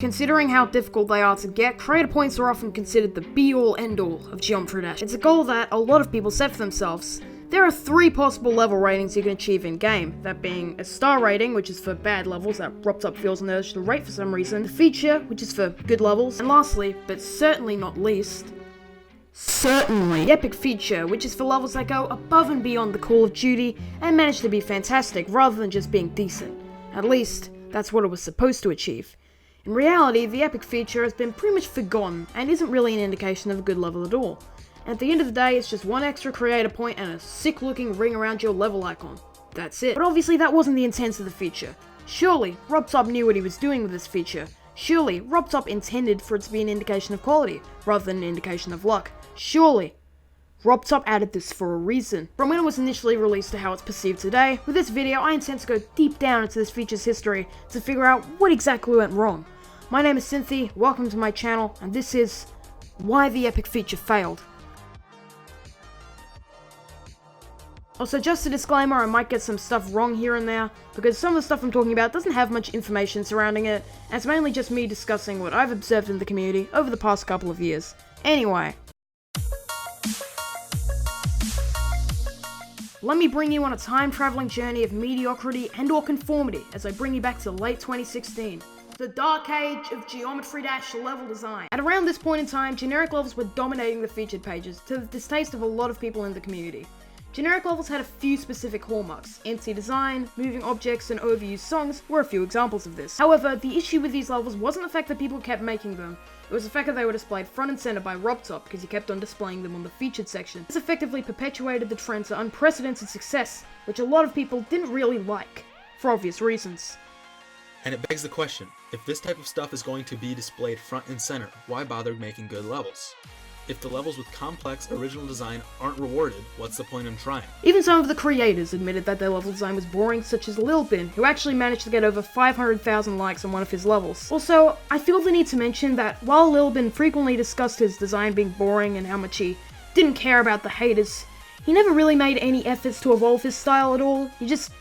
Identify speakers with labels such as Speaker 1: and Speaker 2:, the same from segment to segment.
Speaker 1: Considering how difficult they are to get, creator points are often considered the be-all end-all of Geometry Dash. It's a goal that a lot of people set for themselves. There are 3 possible level ratings you can achieve in-game, that being a star rating, which is for bad levels that RobTop feels an urge to rate for some reason, the feature, which is for good levels, and lastly, but certainly not least, the epic feature, which is for levels that go above and beyond the Call of Duty and manage to be fantastic rather than just being decent. At least, that's what it was supposed to achieve. In reality, the epic feature has been pretty much forgotten and isn't really an indication of a good level at all. And at the end of the day, it's just one extra creator point and a sick looking ring around your level icon. That's it. But obviously that wasn't the intent of the feature. Surely, RobTop knew what he was doing with this feature. Surely, RobTop intended for it to be an indication of quality, rather than an indication of luck. Surely, RobTop added this for a reason. From when it was initially released to how it's perceived today, with this video I intend to go deep down into this feature's history to figure out what exactly went wrong. My name is Synthi, welcome to my channel, and this is why the epic feature failed. Also, just a disclaimer, I might get some stuff wrong here and there, because some of the stuff I'm talking about doesn't have much information surrounding it, and it's mainly just me discussing what I've observed in the community over the past couple of years. Anyway. Let me bring you on a time-traveling journey of mediocrity and/or conformity as I bring you back to late 2016. The dark age of Geometry Dash level design. At around this point in time, generic levels were dominating the featured pages, to the distaste of a lot of people in the community. Generic levels had a few specific hallmarks. Empty design, moving objects, and overused songs were a few examples of this. However, the issue with these levels wasn't the fact that people kept making them, it was the fact that they were displayed front and center by RobTop because he kept on displaying them on the featured section. This effectively perpetuated the trend to unprecedented success, which a lot of people didn't really like, for obvious reasons.
Speaker 2: And it begs the question, if this type of stuff is going to be displayed front and center, why bother making good levels? If the levels with complex, original design aren't rewarded, what's the point in trying?
Speaker 1: Even some of the creators admitted that their level design was boring, such as Lilbin, who actually managed to get over 500,000 likes on one of his levels. Also, I feel the need to mention that while Lilbin frequently discussed his design being boring and how much he didn't care about the haters, he never really made any efforts to evolve his style at all. He just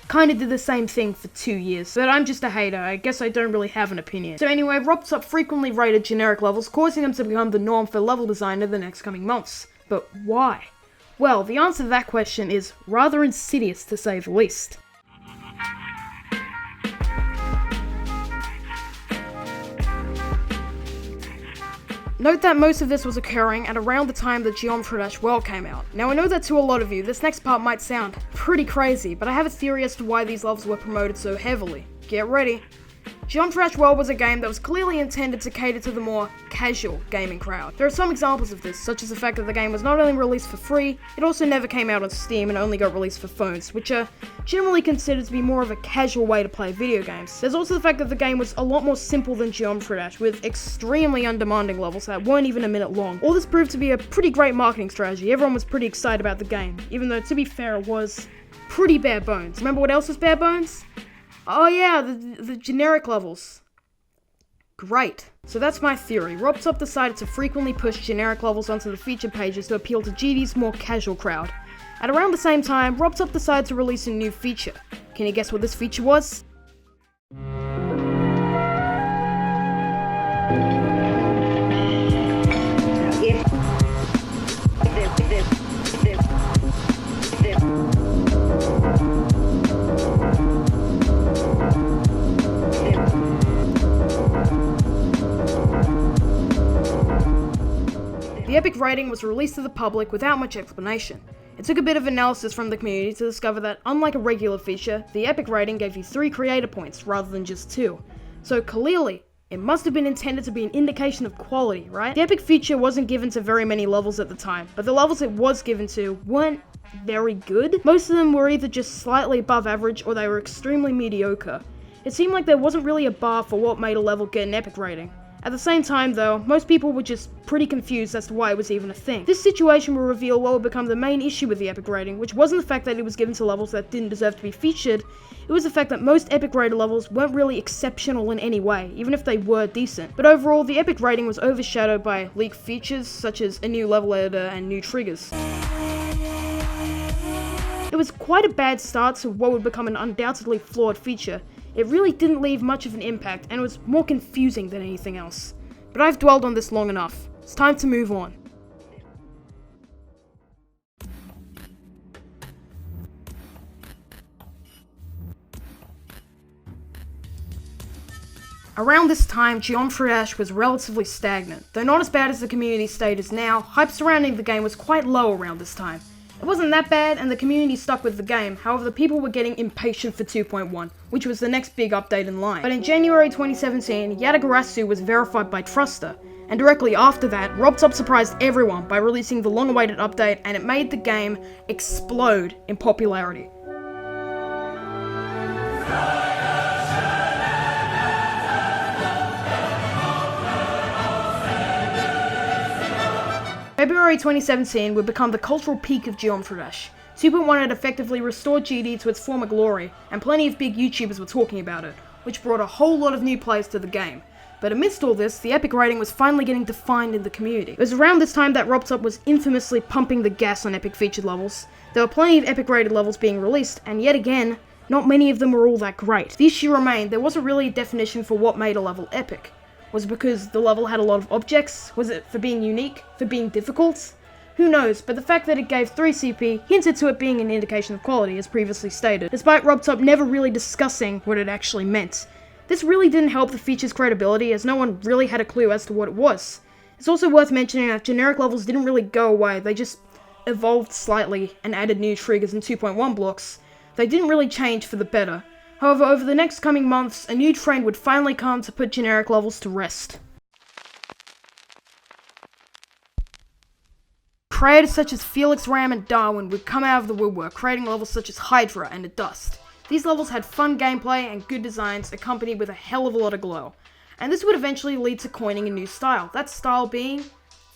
Speaker 1: kinda did the same thing for 2 years. But I'm just a hater, I guess I don't really have an opinion. So anyway, RobTop frequently rated generic levels, causing them to become the norm for level design in the next coming months. But why? Well, the answer to that question is rather insidious to say the least. Note that most of this was occurring at around the time that Geometry Dash World came out. Now I know that to a lot of you, this next part might sound pretty crazy, but I have a theory as to why these levels were promoted so heavily. Get ready. Geometry Dash World was a game that was clearly intended to cater to the more casual gaming crowd. There are some examples of this, such as the fact that the game was not only released for free, it also never came out on Steam and only got released for phones, which are generally considered to be more of a casual way to play video games. There's also the fact that the game was a lot more simple than Geometry Dash, with extremely undemanding levels that weren't even a minute long. All this proved to be a pretty great marketing strategy. Everyone was pretty excited about the game, even though, to be fair, it was pretty bare bones. Remember what else was bare bones? Oh yeah, the generic levels. Great. So that's my theory. RobTop decided to frequently push generic levels onto the featured pages to appeal to GD's more casual crowd. At around the same time, RobTop decided to release a new feature. Can you guess what this feature was? The epic rating was released to the public without much explanation. It took a bit of analysis from the community to discover that, unlike a regular feature, the epic rating gave you 3 creator points rather than just 2. So clearly, it must have been intended to be an indication of quality, right? The epic feature wasn't given to very many levels at the time, but the levels it was given to weren't very good. Most of them were either just slightly above average or they were extremely mediocre. It seemed like there wasn't really a bar for what made a level get an epic rating. At the same time though, most people were just pretty confused as to why it was even a thing. This situation will reveal what would become the main issue with the epic rating, which wasn't the fact that it was given to levels that didn't deserve to be featured, it was the fact that most epic rated levels weren't really exceptional in any way, even if they were decent. But overall, the epic rating was overshadowed by leaked features such as a new level editor and new triggers. It was quite a bad start to what would become an undoubtedly flawed feature. It really didn't leave much of an impact, and it was more confusing than anything else. But I've dwelled on this long enough. It's time to move on. Around this time, Geometry Dash was relatively stagnant. Though not as bad as the community state is now, hype surrounding the game was quite low around this time. It wasn't that bad, and the community stuck with the game. However, the people were getting impatient for 2.1, which was the next big update in line. But in January 2017, Yatagarasu was verified by Truster, and directly after that, RobTop surprised everyone by releasing the long-awaited update, and it made the game explode in popularity. February 2017 would become the cultural peak of Geometry Dash. 2.1 had effectively restored GD to its former glory, and plenty of big YouTubers were talking about it, which brought a whole lot of new players to the game. But amidst all this, the epic rating was finally getting defined in the community. It was around this time that RobTop was infamously pumping the gas on epic featured levels. There were plenty of epic rated levels being released, and yet again, not many of them were all that great. The issue remained, there wasn't really a definition for what made a level epic. Was it because the level had a lot of objects? Was it for being unique? For being difficult? Who knows, but the fact that it gave 3 CP hinted to it being an indication of quality, as previously stated, despite RobTop never really discussing what it actually meant. This really didn't help the feature's credibility, as no one really had a clue as to what it was. It's also worth mentioning that generic levels didn't really go away, they just evolved slightly and added new triggers and 2.1 blocks. They didn't really change for the better. However, over the next coming months, a new trend would finally come to put generic levels to rest. Creators such as Felix Ram and Darwin would come out of the woodwork, creating levels such as Hydra and Adust. These levels had fun gameplay and good designs, accompanied with a hell of a lot of glow. And this would eventually lead to coining a new style, that style being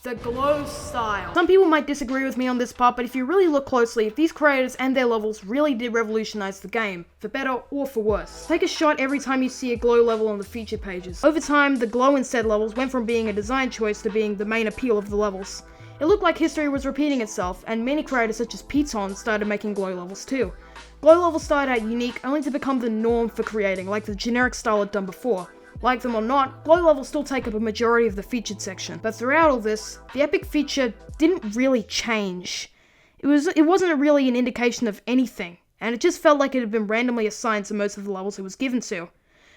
Speaker 1: the glow style. Some people might disagree with me on this part, but if you really look closely, these creators and their levels really did revolutionize the game, for better or for worse. Take a shot every time you see a glow level on the feature pages. Over time, the glow in said levels went from being a design choice to being the main appeal of the levels. It looked like history was repeating itself, and many creators such as Piton started making glow levels too. Glow levels started out unique, only to become the norm for creating, like the generic style had done before. Like them or not, glow levels still take up a majority of the featured section. But throughout all this, the epic feature didn't really change. It wasn't really an indication of anything, and it just felt like it had been randomly assigned to most of the levels it was given to.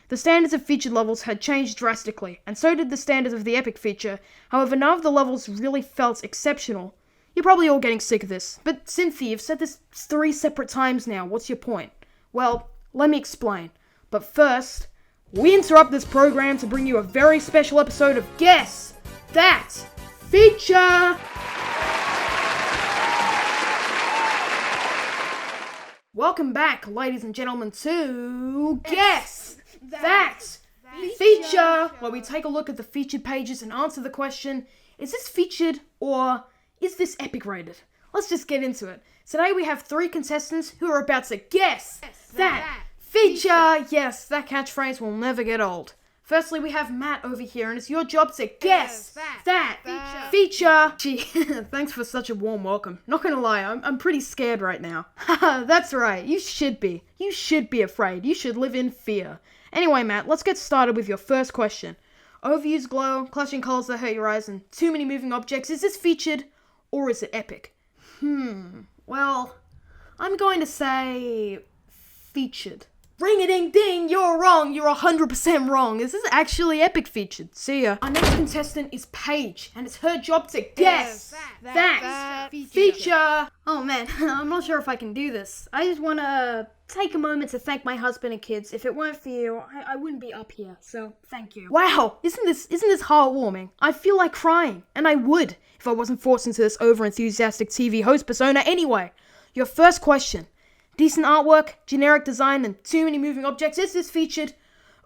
Speaker 1: The standards of featured levels had changed drastically, and so did the standards of the epic feature. However, none of the levels really felt exceptional. You're probably all getting sick of this, but Synthi, you've said this 3 separate times now, what's your point? Well, let me explain. But first, we interrupt this program to bring you a very special episode of Guess That Feature! Welcome back, ladies and gentlemen, to Guess That Feature! Where we take a look at the featured pages and answer the question, is this featured or is this epic rated? Let's just get into it. Today we have 3 contestants who are about to guess that feature! Yes, that catchphrase will never get old. Firstly, we have Matt over here, and it's your job to guess that feature! Gee, thanks for such a warm welcome. Not gonna lie, I'm pretty scared right now. Haha, that's right, you should be. You should be afraid. You should live in fear. Anyway, Matt, let's get started with your first question. Overused glow, clashing colors that hurt your eyes, and too many moving objects. Is this featured, or is it epic? Well, I'm going to say featured. Ring-a-ding-ding, you're wrong, you're 100% wrong. This is actually epic featured. See ya. Our next contestant is Paige, and it's her job to guess that feature. Oh man, I'm not sure if I can do this. I just want to take a moment to thank my husband and kids. If it weren't for you, I wouldn't be up here, so thank you. Wow, isn't this heartwarming? I feel like crying, and I would if I wasn't forced into this over-enthusiastic TV host persona. Anyway, your first question. Decent artwork, generic design, and too many moving objects. Is this featured,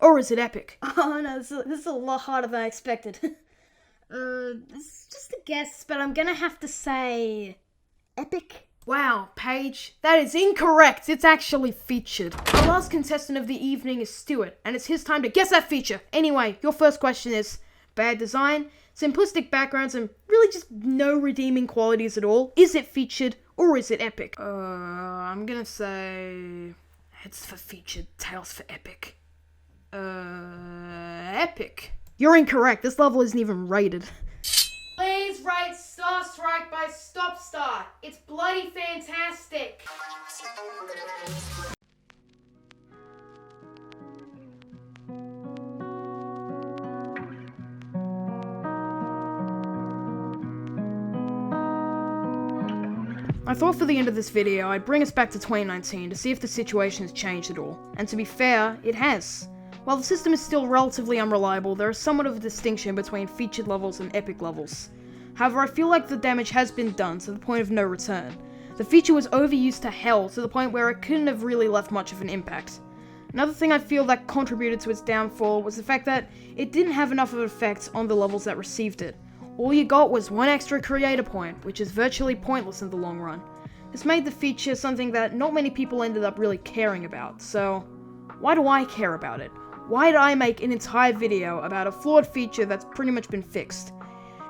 Speaker 1: or is it epic? Oh no, this is a lot harder than I expected. It's just a guess, but I'm gonna have to say epic. Wow, Paige, that is incorrect. It's actually featured. Our last contestant of the evening is Stuart, and it's his time to guess that feature. Anyway, your first question is bad design, simplistic backgrounds, and really just no redeeming qualities at all. Is it featured, or is it epic? I'm gonna say heads for featured, tails for epic. Epic. You're incorrect. This level isn't even rated.
Speaker 3: Please rate Star Strike by Stop Start. It's bloody fantastic.
Speaker 1: I thought for the end of this video, I'd bring us back to 2019 to see if the situation has changed at all. And to be fair, it has. While the system is still relatively unreliable, there is somewhat of a distinction between featured levels and epic levels. However, I feel like the damage has been done to the point of no return. The feature was overused to hell to the point where it couldn't have really left much of an impact. Another thing I feel that contributed to its downfall was the fact that it didn't have enough of an effect on the levels that received it. All you got was one extra creator point, which is virtually pointless in the long run. This made the feature something that not many people ended up really caring about, so why do I care about it? Why did I make an entire video about a flawed feature that's pretty much been fixed?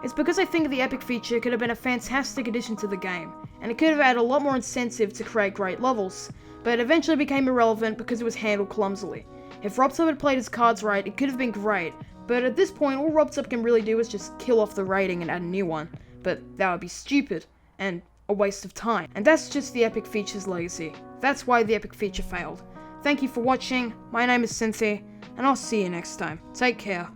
Speaker 1: It's because I think the epic feature could have been a fantastic addition to the game, and it could have had a lot more incentive to create great levels, but it eventually became irrelevant because it was handled clumsily. If RobTop had played his cards right, it could have been great, but at this point all RobTop can really do is just kill off the rating and add a new one, but that would be stupid, and a waste of time. And that's just the epic feature's legacy. That's why the epic feature failed. Thank you for watching, my name is Synthi, and I'll see you next time. Take care.